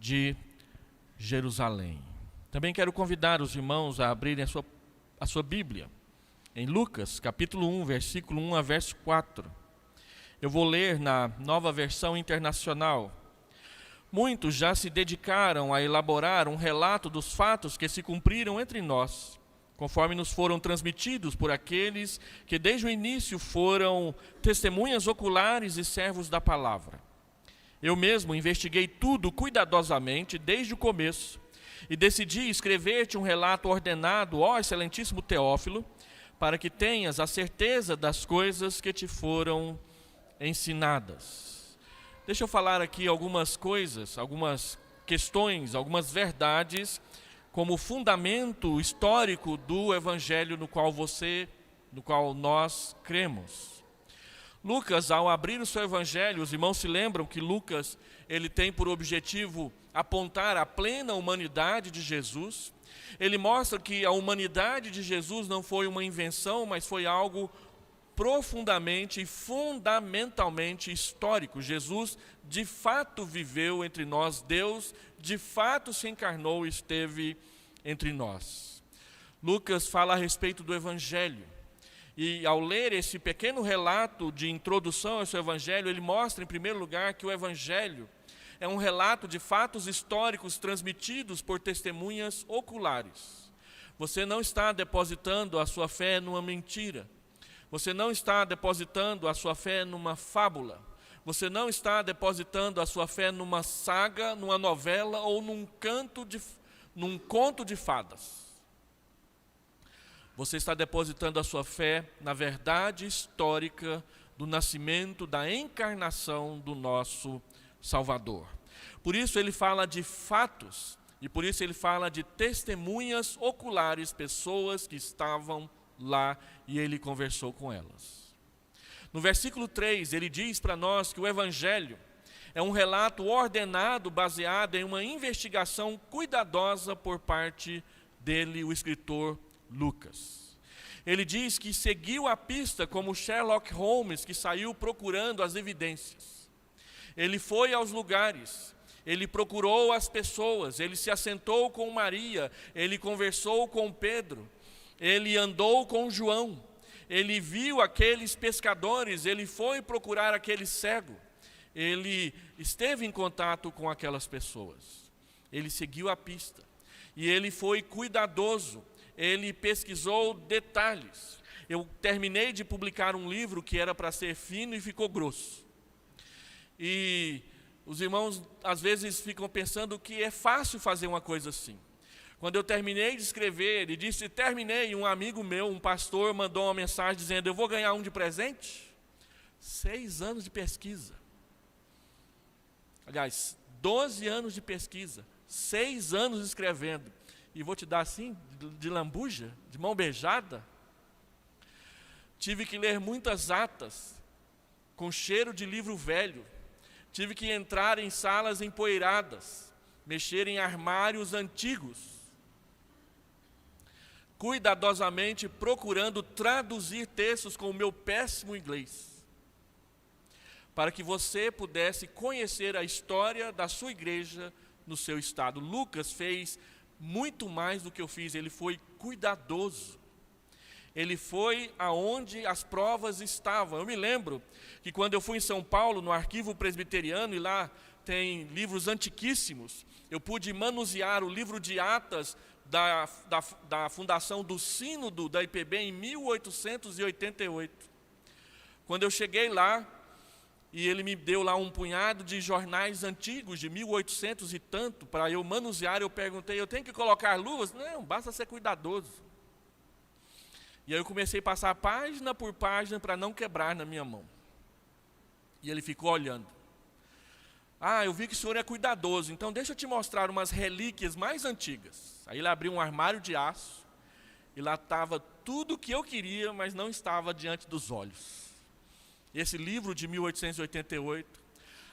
de Jerusalém. Também quero convidar os irmãos a abrirem a sua Bíblia, em Lucas, capítulo 1, versículo 1 a verso 4. Eu vou ler na Nova Versão Internacional. Muitos já se dedicaram a elaborar um relato dos fatos que se cumpriram entre nós, conforme nos foram transmitidos por aqueles que desde o início foram testemunhas oculares e servos da palavra. Eu mesmo investiguei tudo cuidadosamente desde o começo e decidi escrever-te um relato ordenado, ó excelentíssimo Teófilo, para que tenhas a certeza das coisas que te foram ensinadas. Deixa eu falar aqui algumas coisas, algumas questões, algumas verdades, como fundamento histórico do evangelho no qual nós cremos. Lucas, ao abrir o seu evangelho, os irmãos se lembram que Lucas, ele tem por objetivo apontar a plena humanidade de Jesus. Ele mostra que a humanidade de Jesus não foi uma invenção, mas foi algo profundamente e fundamentalmente histórico. Jesus de fato viveu entre nós, Deus de fato se encarnou e esteve entre nós. Lucas fala a respeito do Evangelho, e ao ler esse pequeno relato de introdução ao seu Evangelho, ele mostra em primeiro lugar que o Evangelho é um relato de fatos históricos transmitidos por testemunhas oculares. Você não está depositando a sua fé numa mentira. Você não está depositando a sua fé numa fábula. Você não está depositando a sua fé numa saga, numa novela ou num conto de fadas. Você está depositando a sua fé na verdade histórica do nascimento, da encarnação do nosso Salvador. Por isso ele fala de fatos e por isso ele fala de testemunhas oculares, pessoas que estavam lá e ele conversou com elas. No versículo 3, ele diz para nós que o Evangelho é um relato ordenado, baseado em uma investigação cuidadosa por parte dele, o escritor Lucas. Ele diz que seguiu a pista como Sherlock Holmes, que saiu procurando as evidências. Ele foi aos lugares, ele procurou as pessoas, ele se assentou com Maria, ele conversou com Pedro, ele andou com João, ele viu aqueles pescadores, ele foi procurar aquele cego, ele esteve em contato com aquelas pessoas, ele seguiu a pista e ele foi cuidadoso, ele pesquisou detalhes. Eu terminei de publicar um livro que era para ser fino e ficou grosso. E os irmãos às vezes ficam pensando que é fácil fazer uma coisa assim. Quando eu terminei de escrever, ele disse, terminei, um amigo meu, um pastor, mandou uma mensagem dizendo, eu vou ganhar um de presente? 6 anos de pesquisa. Aliás, 12 anos de pesquisa, 6 anos escrevendo. E vou te dar assim, de lambuja, de mão beijada. Tive que ler muitas atas, com cheiro de livro velho. Tive que entrar em salas empoeiradas, mexer em armários antigos, cuidadosamente procurando traduzir textos com o meu péssimo inglês, para que você pudesse conhecer a história da sua igreja no seu estado. Lucas fez muito mais do que eu fiz, ele foi cuidadoso. Ele foi aonde as provas estavam. Eu me lembro que quando eu fui em São Paulo, no arquivo presbiteriano, e lá tem livros antiquíssimos, eu pude manusear o livro de atas da fundação do Sínodo da IPB em 1888. Quando eu cheguei lá, e ele me deu lá um punhado de jornais antigos, de 1800 e tanto, para eu manusear, eu perguntei, eu tenho que colocar luvas? Não, basta ser cuidadoso. E aí eu comecei a passar página por página para não quebrar na minha mão. E ele ficou olhando. Ah, eu vi que o senhor é cuidadoso, então deixa eu te mostrar umas relíquias mais antigas. Aí ele abriu um armário de aço, e lá estava tudo o que eu queria, mas não estava diante dos olhos. Esse livro de 1888,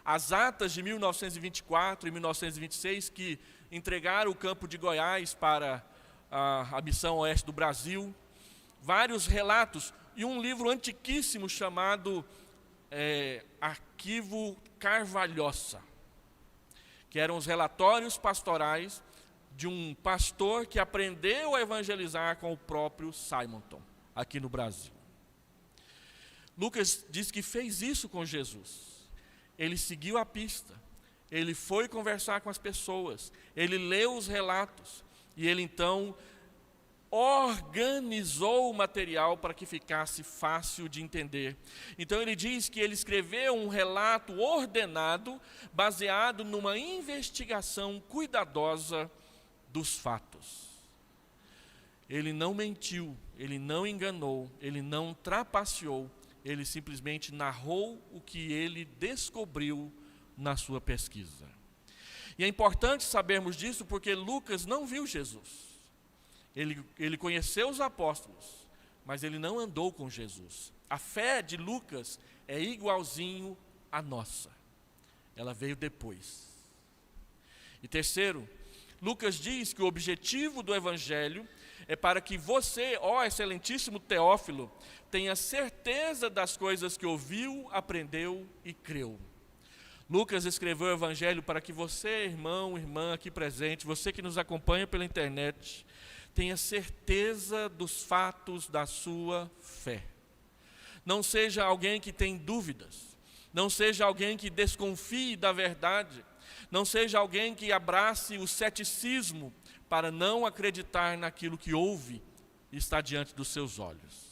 as atas de 1924 e 1926, que entregaram o campo de Goiás para a missão oeste do Brasil, vários relatos, e um livro antiquíssimo chamado Arquivo Carvalhosa, que eram os relatórios pastorais de um pastor que aprendeu a evangelizar com o próprio Simonton, aqui no Brasil. Lucas diz que fez isso com Jesus. Ele seguiu a pista, ele foi conversar com as pessoas, ele leu os relatos, e ele então organizou o material para que ficasse fácil de entender. Então ele diz que ele escreveu um relato ordenado, baseado numa investigação cuidadosa dos fatos. Ele não mentiu, ele não enganou, ele não trapaceou, ele simplesmente narrou o que ele descobriu na sua pesquisa. E é importante sabermos disso porque Lucas não viu Jesus. Ele conheceu os apóstolos, mas ele não andou com Jesus. A fé de Lucas é igualzinho à nossa. Ela veio depois. E terceiro, Lucas diz que o objetivo do Evangelho é para que você, ó excelentíssimo Teófilo, tenha certeza das coisas que ouviu, aprendeu e creu. Lucas escreveu o Evangelho para que você, irmão, irmã aqui presente, você que nos acompanha pela internet, tenha certeza dos fatos da sua fé. Não seja alguém que tem dúvidas, não seja alguém que desconfie da verdade, não seja alguém que abrace o ceticismo para não acreditar naquilo que ouve e está diante dos seus olhos.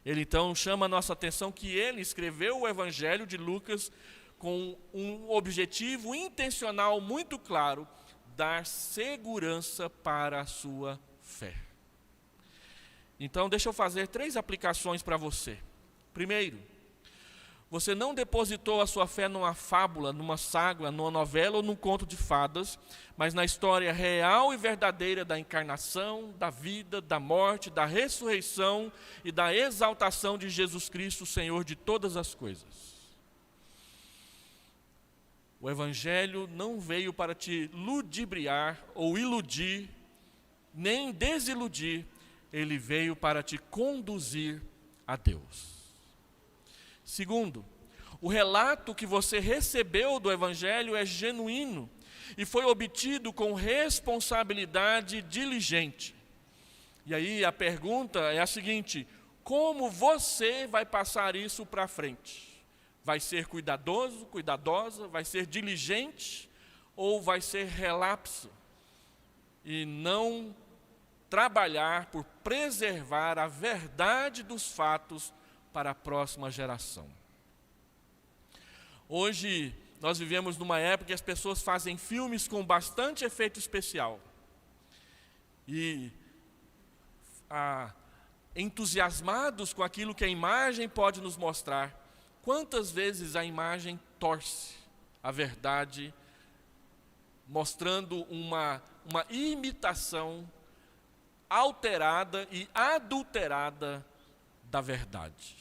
Ele então chama a nossa atenção que ele escreveu o Evangelho de Lucas com um objetivo intencional muito claro, dar segurança para a sua fé. Então, deixa eu fazer 3 aplicações para você. Primeiro, você não depositou a sua fé numa fábula, numa saga, numa novela ou num conto de fadas, mas na história real e verdadeira da encarnação, da vida, da morte, da ressurreição e da exaltação de Jesus Cristo, Senhor de todas as coisas. O Evangelho não veio para te ludibriar ou iludir, nem desiludir. Ele veio para te conduzir a Deus. Segundo, o relato que você recebeu do Evangelho é genuíno e foi obtido com responsabilidade diligente. E aí a pergunta é a seguinte: como você vai passar isso para frente? Vai ser cuidadoso, cuidadosa, vai ser diligente ou vai ser relapso e não trabalhar por preservar a verdade dos fatos para a próxima geração? Hoje nós vivemos numa época que as pessoas fazem filmes com bastante efeito especial e entusiasmados com aquilo que a imagem pode nos mostrar. Quantas vezes a imagem torce a verdade, mostrando uma imitação alterada e adulterada da verdade.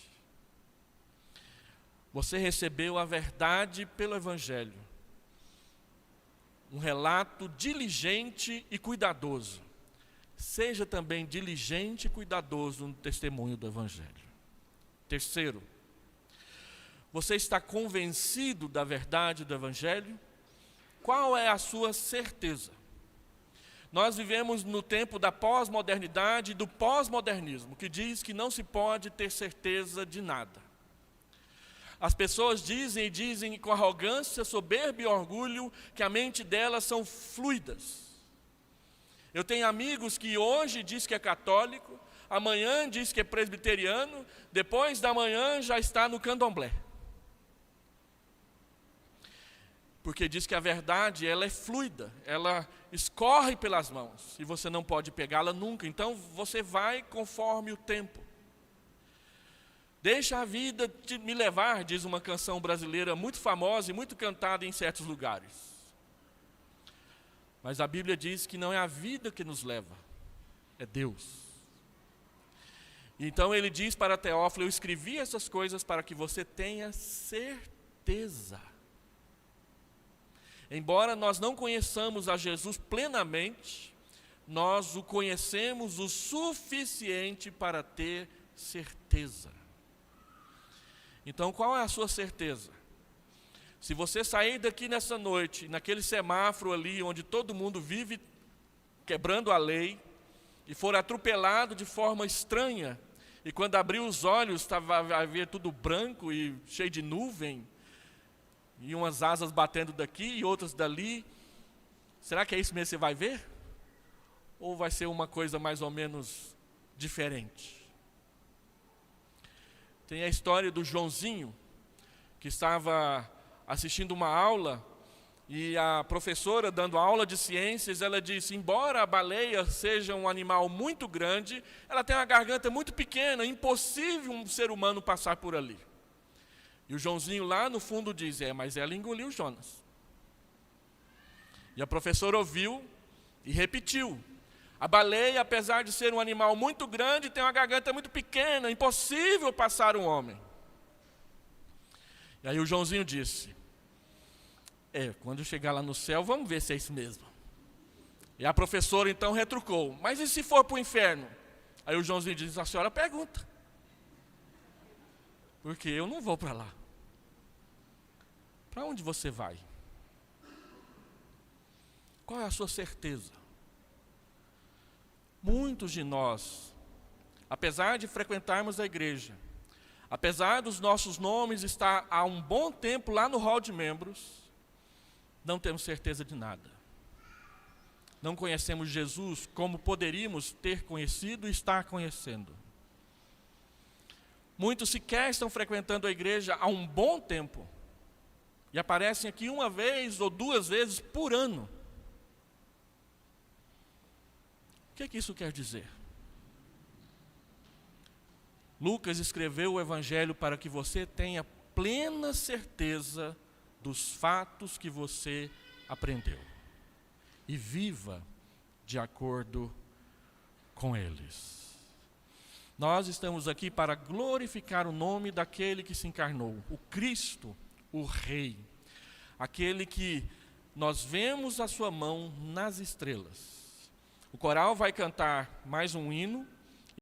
Você recebeu a verdade pelo Evangelho, um relato diligente e cuidadoso. Seja também diligente e cuidadoso no testemunho do Evangelho. Terceiro, você está convencido da verdade do Evangelho? Qual é a sua certeza? Nós vivemos no tempo da pós-modernidade e do pós-modernismo, que diz que não se pode ter certeza de nada. As pessoas dizem com arrogância, soberba e orgulho que a mente delas são fluidas. Eu tenho amigos que hoje diz que é católico, amanhã diz que é presbiteriano, depois da manhã já está no candomblé. Porque diz que a verdade, ela é fluida, ela escorre pelas mãos e você não pode pegá-la nunca. Então você vai conforme o tempo. Deixa a vida me levar, diz uma canção brasileira muito famosa e muito cantada em certos lugares. Mas a Bíblia diz que não é a vida que nos leva, é Deus. Então ele diz para Teófilo: eu escrevi essas coisas para que você tenha certeza. Embora nós não conheçamos a Jesus plenamente, nós o conhecemos o suficiente para ter certeza. Então, qual é a sua certeza? Se você sair daqui nessa noite, naquele semáforo ali, onde todo mundo vive quebrando a lei, e for atropelado de forma estranha, e quando abrir os olhos, vai ver tudo branco e cheio de nuvem, e umas asas batendo daqui e outras dali, será que é isso mesmo que você vai ver? Ou vai ser uma coisa mais ou menos diferente? Tem a história do Joãozinho, que estava assistindo uma aula, e a professora, dando aula de ciências, ela disse, embora a baleia seja um animal muito grande, ela tem uma garganta muito pequena, impossível um ser humano passar por ali. E o Joãozinho lá no fundo diz, mas ela engoliu Jonas. E a professora ouviu e repetiu, a baleia, apesar de ser um animal muito grande, tem uma garganta muito pequena, impossível passar um homem. E aí o Joãozinho disse, quando eu chegar lá no céu, vamos ver se é isso mesmo. E a professora então retrucou, mas e se for para o inferno? Aí o Joãozinho diz, a senhora pergunta. Porque eu não vou para lá. Para onde você vai? Qual é a sua certeza? Muitos de nós, apesar de frequentarmos a igreja, apesar dos nossos nomes estar há um bom tempo lá no hall de membros, não temos certeza de nada. Não conhecemos Jesus como poderíamos ter conhecido e estar conhecendo. Muitos sequer estão frequentando a igreja há um bom tempo e aparecem aqui uma vez ou duas vezes por ano. O que isso quer dizer? Lucas escreveu o Evangelho para que você tenha plena certeza dos fatos que você aprendeu e viva de acordo com eles. Nós estamos aqui para glorificar o nome daquele que se encarnou, o Cristo, o Rei, aquele que nós vemos a sua mão nas estrelas. O coral vai cantar mais um hino,